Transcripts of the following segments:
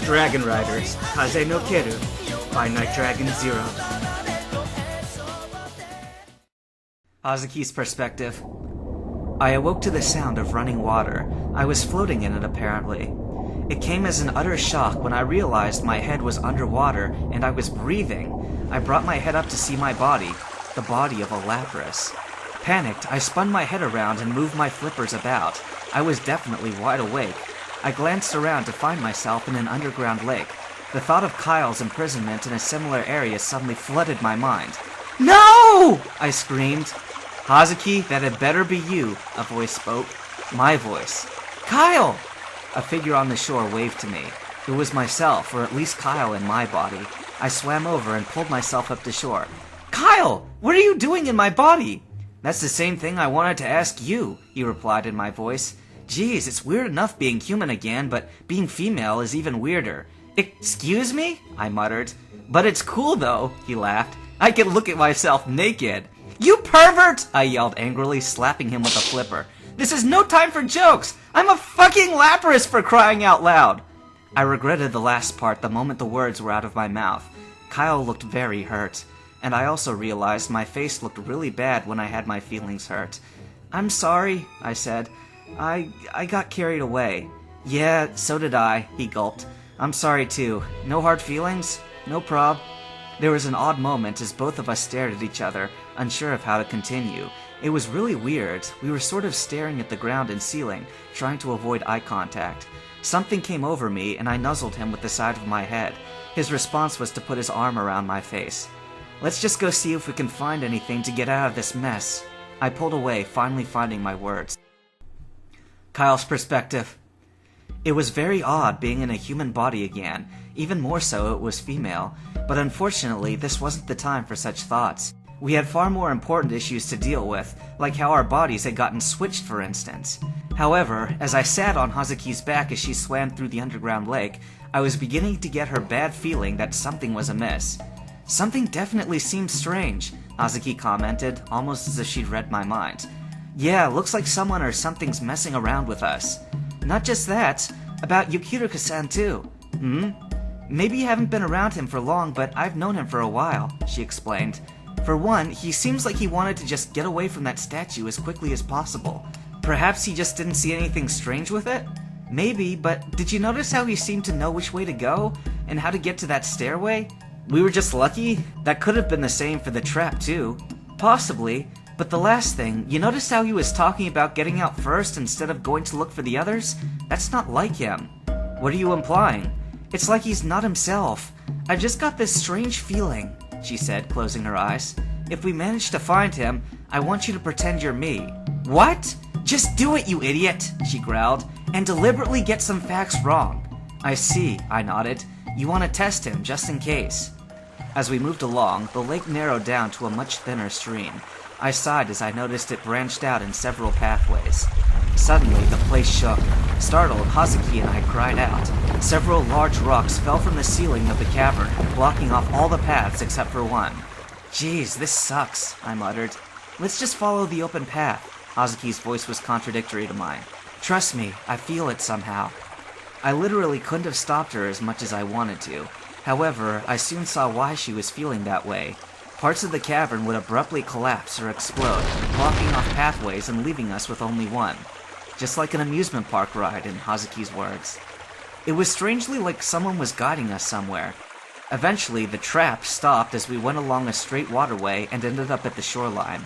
Dragon Riders, Kaze no Kaeru, by Night Dragon Zero. Hazuki's perspective. I awoke to the sound of running water. I was floating in it, apparently. It came as an utter shock when I realized my head was underwater and I was breathing. I brought my head up to see my body, the body of a Lapras. Panicked, I spun my head around and moved my flippers about. I was definitely wide awake. I glanced around to find myself in an underground lake. The thought of Kyle's imprisonment in a similar area suddenly flooded my mind. No! I screamed. Hazuki, that had better be you, a voice spoke. My voice. Kyle! A figure on the shore waved to me. It was myself, or at least Kyle in my body. I swam over and pulled myself up to shore. Kyle! What are you doing in my body? That's the same thing I wanted to ask you, he replied in my voice. Geez, it's weird enough being human again, but being female is even weirder. Excuse me? I muttered. But it's cool though, he laughed. I can look at myself naked. You pervert! I yelled angrily, slapping him with a flipper. This is no time for jokes! I'm a fucking Lapras, for crying out loud! I regretted the last part the moment the words were out of my mouth. Kyle looked very hurt, and I also realized my face looked really bad when I had my feelings hurt. I'm sorry, I said. I got carried away. Yeah, so did I, he gulped. I'm sorry too. No hard feelings? No prob. There was an odd moment as both of us stared at each other, unsure of how to continue. It was really weird. We were sort of staring at the ground and ceiling, trying to avoid eye contact. Something came over me and I nuzzled him with the side of my head. His response was to put his arm around my face. Let's just go see if we can find anything to get out of this mess. I pulled away, finally finding my words. Kyle's perspective. It was very odd being in a human body again, even more so it was female, but unfortunately this wasn't the time for such thoughts. We had far more important issues to deal with, like how our bodies had gotten switched for instance. However, as I sat on Hazuki's back as she swam through the underground lake, I was beginning to get her bad feeling that something was amiss. Something definitely seemed strange, Hazuki commented, almost as if she'd read my mind. Yeah, looks like someone or something's messing around with us. Not just that, about Yukiro-san too. Maybe you haven't been around him for long, but I've known him for a while, she explained. For one, he seems like he wanted to just get away from that statue as quickly as possible. Perhaps he just didn't see anything strange with it? Maybe, but did you notice how he seemed to know which way to go, and how to get to that stairway? We were just lucky? That could have been the same for the trap too. Possibly. But the last thing, you noticed how he was talking about getting out first instead of going to look for the others? That's not like him. What are you implying? It's like he's not himself. I've just got this strange feeling, she said, closing her eyes. If we manage to find him, I want you to pretend you're me. What? Just do it, you idiot, she growled, and deliberately get some facts wrong. I see, I nodded. You want to test him, just in case. As we moved along, the lake narrowed down to a much thinner stream. I sighed as I noticed it branched out in several pathways. Suddenly, the place shook. Startled, Hazuki and I cried out. Several large rocks fell from the ceiling of the cavern, blocking off all the paths except for one. Jeez, this sucks, I muttered. Let's just follow the open path. Hazuki's voice was contradictory to mine. Trust me, I feel it somehow. I literally couldn't have stopped her as much as I wanted to. However, I soon saw why she was feeling that way. Parts of the cavern would abruptly collapse or explode, blocking off pathways and leaving us with only one. Just like an amusement park ride, in Hazuki's words. It was strangely like someone was guiding us somewhere. Eventually, the trap stopped as we went along a straight waterway and ended up at the shoreline.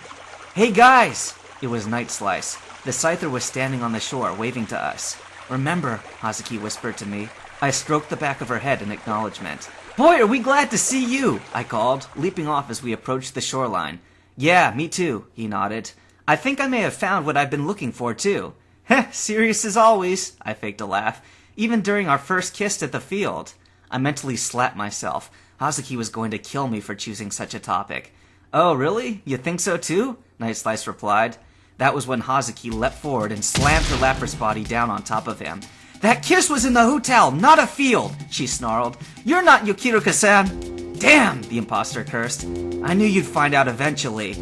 Hey guys! It was Night Slice. The Scyther was standing on the shore, waving to us. Remember, Hazuki whispered to me. I stroked the back of her head in acknowledgement. Boy, are we glad to see you, I called, leaping off as we approached the shoreline. Yeah, me too, he nodded. I think I may have found what I've been looking for too. Heh, serious as always, I faked a laugh, even during our first kiss at the field. I mentally slapped myself. Hazuki was going to kill me for choosing such a topic. Oh, really? You think so too? Night Slice replied. That was when Hazuki leapt forward and slammed her Lapras body down on top of him. That kiss was in the hotel, not a field, she snarled. You're not Yukiro-san. Damn, the imposter cursed. I knew you'd find out eventually.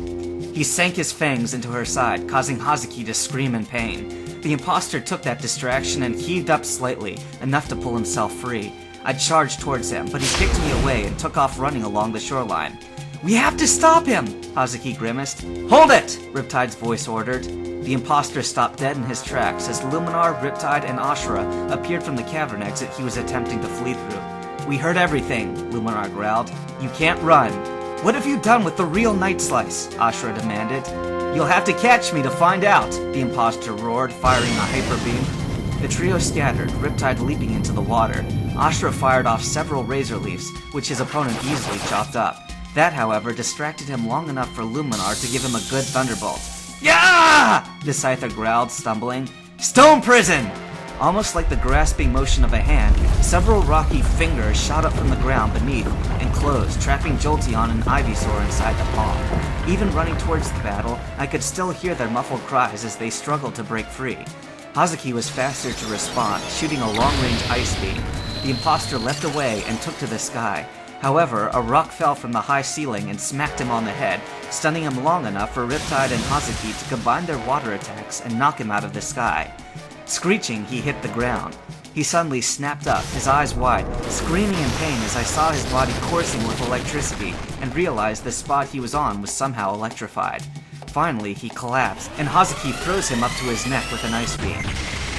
He sank his fangs into her side, causing Hazuki to scream in pain. The imposter took that distraction and heaved up slightly, enough to pull himself free. I charged towards him, but he kicked me away and took off running along the shoreline. "We have to stop him!" Hazuki grimaced. "Hold it!" Riptide's voice ordered. The imposter stopped dead in his tracks as Luminar, Riptide, and Ashura appeared from the cavern exit he was attempting to flee through. "We heard everything," Luminar growled. "You can't run." "What have you done with the real Night Slice?" Ashura demanded. "You'll have to catch me to find out," the imposter roared, firing a hyper beam. The trio scattered, Riptide leaping into the water. Ashura fired off several razor leaves, which his opponent easily chopped up. That, however, distracted him long enough for Luminar to give him a good thunderbolt. "Yeah!" the Scyther growled, stumbling. "Stone prison!" Almost like the grasping motion of a hand, several rocky fingers shot up from the ground beneath and closed, trapping Jolteon and Ivysaur inside the palm. Even running towards the battle, I could still hear their muffled cries as they struggled to break free. Hazuki was faster to respond, shooting a long-range ice beam. The imposter leapt away and took to the sky. However, a rock fell from the high ceiling and smacked him on the head, stunning him long enough for Riptide and Hazuki to combine their water attacks and knock him out of the sky. Screeching, he hit the ground. He suddenly snapped up, his eyes wide, screaming in pain as I saw his body coursing with electricity and realized the spot he was on was somehow electrified. Finally, he collapsed, and Hazuki throws him up to his neck with an ice beam.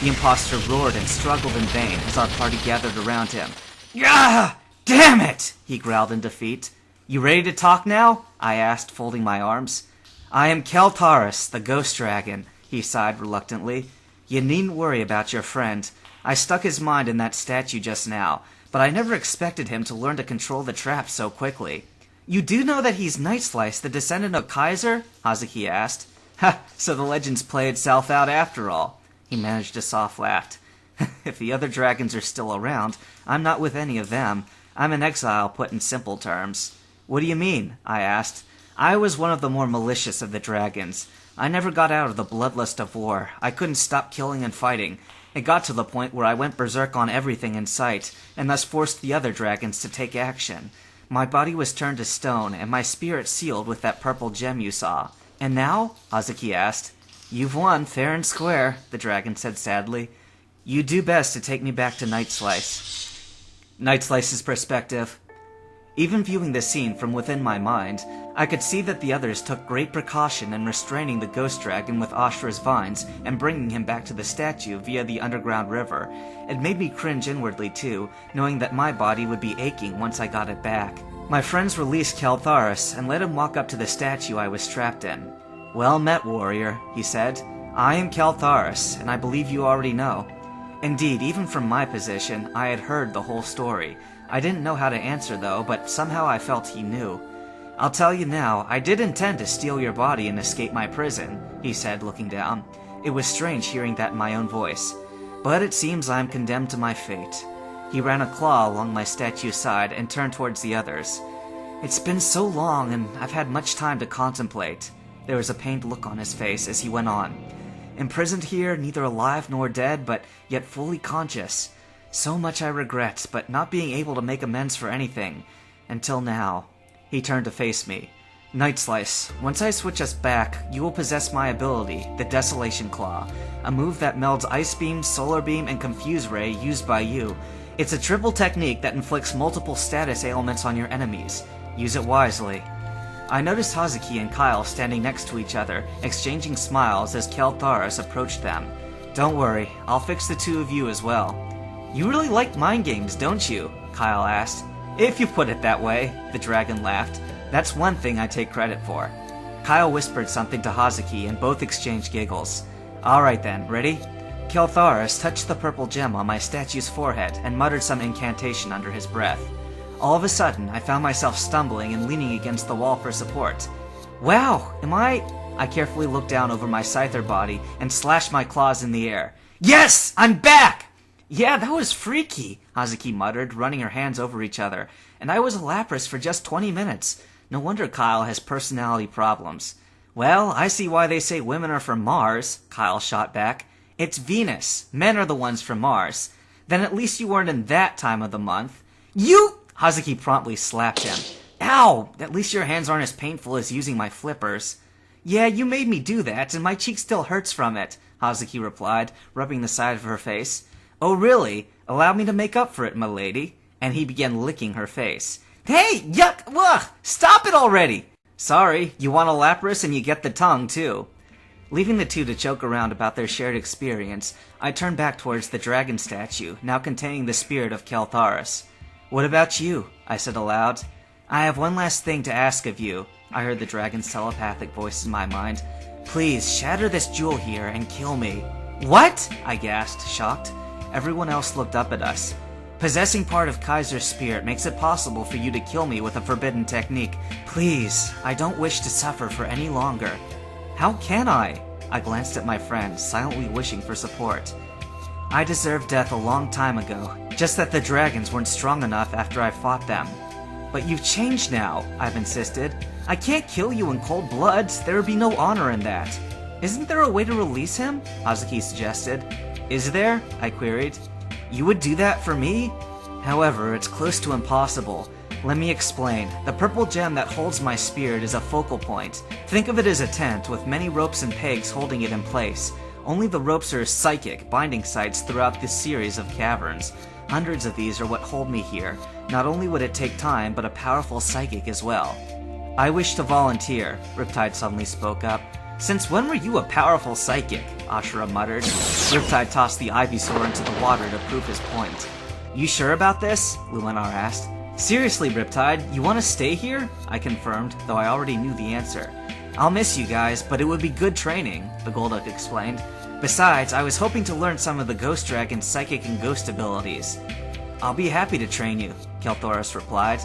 The imposter roared and struggled in vain as our party gathered around him. "Gah! Damn it!" he growled in defeat. "You ready to talk now?" I asked, folding my arms. "I am Keltaurus, the ghost dragon," he sighed reluctantly. "You needn't worry about your friend. I stuck his mind in that statue just now, but I never expected him to learn to control the trap so quickly." "You do know that he's Night Slice, the descendant of Kaze?" Hazuki asked. "Ha, so the legends play itself out after all." He managed a soft laugh. "If the other dragons are still around, I'm not with any of them. I'm in exile, put in simple terms." "What do you mean?" I asked. "I was one of the more malicious of the dragons. I never got out of the bloodlust of war. I couldn't stop killing and fighting. It got to the point where I went berserk on everything in sight, and thus forced the other dragons to take action. My body was turned to stone, and my spirit sealed with that purple gem you saw." "And now?" Hazuki asked. "You've won, fair and square," the dragon said sadly. "You do best to take me back to Night Slice." Night Slice's perspective. Even viewing the scene from within my mind, I could see that the others took great precaution in restraining the ghost dragon with Ashura's vines and bringing him back to the statue via the underground river. It made me cringe inwardly too, knowing that my body would be aching once I got it back. My friends released Keltaurus and let him walk up to the statue I was trapped in. "Well met, warrior," he said. "I am Keltaurus, and I believe you already know." Indeed, even from my position, I had heard the whole story. I didn't know how to answer though, but somehow I felt he knew. "I'll tell you now, I did intend to steal your body and escape my prison," he said, looking down. It was strange hearing that in my own voice. "But it seems I am condemned to my fate." He ran a claw along my statue's side and turned towards the others. "It's been so long, and I've had much time to contemplate." There was a pained look on his face as he went on. "Imprisoned here, neither alive nor dead, but yet fully conscious. So much I regret, but not being able to make amends for anything. Until now." He turned to face me. "Night Slice, once I switch us back, you will possess my ability, the Desolation Claw, a move that melds Ice Beam, Solar Beam, and Confuse Ray used by you. It's a triple technique that inflicts multiple status ailments on your enemies. Use it wisely." I noticed Hazuki and Kyle standing next to each other, exchanging smiles as Keltaurus approached them. "Don't worry, I'll fix the two of you as well." "You really like mind games, don't you?" Kyle asked. "If you put it that way," the dragon laughed. "That's one thing I take credit for." Kyle whispered something to Hazuki and both exchanged giggles. "Alright then, ready?" Keltaurus touched the purple gem on my statue's forehead and muttered some incantation under his breath. All of a sudden, I found myself stumbling and leaning against the wall for support. "Wow, am I—" I carefully looked down over my Scyther body and slashed my claws in the air. "Yes! I'm back!" "Yeah, that was freaky," Hazuki muttered, running her hands over each other. "And I was a Lapras for just 20 minutes. No wonder Kyle has personality problems." "Well, I see why they say women are from Mars," Kyle shot back. "It's Venus. Men are the ones from Mars. Then at least you weren't in that time of the month." "You—" Hazuki promptly slapped him. "Ow! At least your hands aren't as painful as using my flippers." "Yeah, you made me do that, and my cheek still hurts from it," Hazuki replied, rubbing the side of her face. "Oh really? Allow me to make up for it, my lady." and he began licking her face. Hey, yuck, ugh, stop it already! Sorry, you want a Lapras and you get the tongue, too. Leaving the two to joke around about their shared experience, I turned back towards the dragon statue, now containing the spirit of Keltharis. What about you? I said aloud. I have one last thing to ask of you. I heard the dragon's telepathic voice in my mind. Please, shatter this jewel here and kill me. What? I gasped, shocked. Everyone else looked up at us. Possessing part of Kaiser's spirit makes it possible for you to kill me with a forbidden technique. Please, I don't wish to suffer for any longer. How can I? I glanced at my friend, silently wishing for support. I deserved death a long time ago, just that the dragons weren't strong enough after I fought them. But you've changed now, I've insisted. I can't kill you in cold blood, there would be no honor in that. Isn't there a way to release him? Hazuki suggested. Is there? I queried. You would do that for me? However, it's close to impossible. Let me explain. The purple gem that holds my spirit is a focal point. Think of it as a tent with many ropes and pegs holding it in place. Only the ropes are psychic binding sites throughout this series of caverns. Hundreds of these are what hold me here. Not only would it take time, but a powerful psychic as well. I wish to volunteer, Riptide suddenly spoke up. Since when were you a powerful psychic? Ashura muttered. Riptide tossed the Ivysaur into the water to prove his point. You sure about this? Luminar asked. Seriously, Riptide, you want to stay here? I confirmed, though I already knew the answer. I'll miss you guys, but it would be good training, the Golduck explained. Besides, I was hoping to learn some of the Ghost Dragon's psychic and ghost abilities. I'll be happy to train you, Keltharis replied.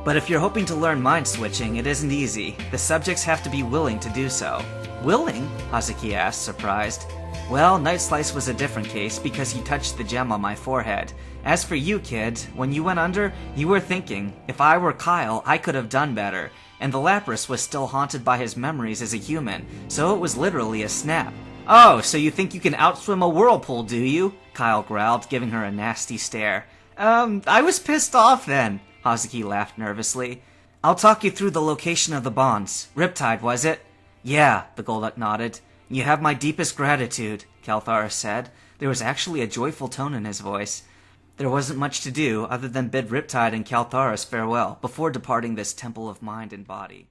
But if you're hoping to learn mind switching, it isn't easy. The subjects have to be willing to do so. Willing? Hazuki asked, surprised. Well, Night Slice was a different case because he touched the gem on my forehead. As for you, kid, when you went under, you were thinking, if I were Kyle, I could have done better. And the Lapras was still haunted by his memories as a human, so it was literally a snap. Oh, so you think you can outswim a whirlpool, do you? Kyle growled, giving her a nasty stare. I was pissed off then, Hazuki laughed nervously. I'll talk you through the location of the bonds. Riptide, was it? Yeah, the Golduck nodded. You have my deepest gratitude, Keltharis said. There was actually a joyful tone in his voice. There wasn't much to do other than bid Riptide and Keltharis farewell before departing this temple of mind and body.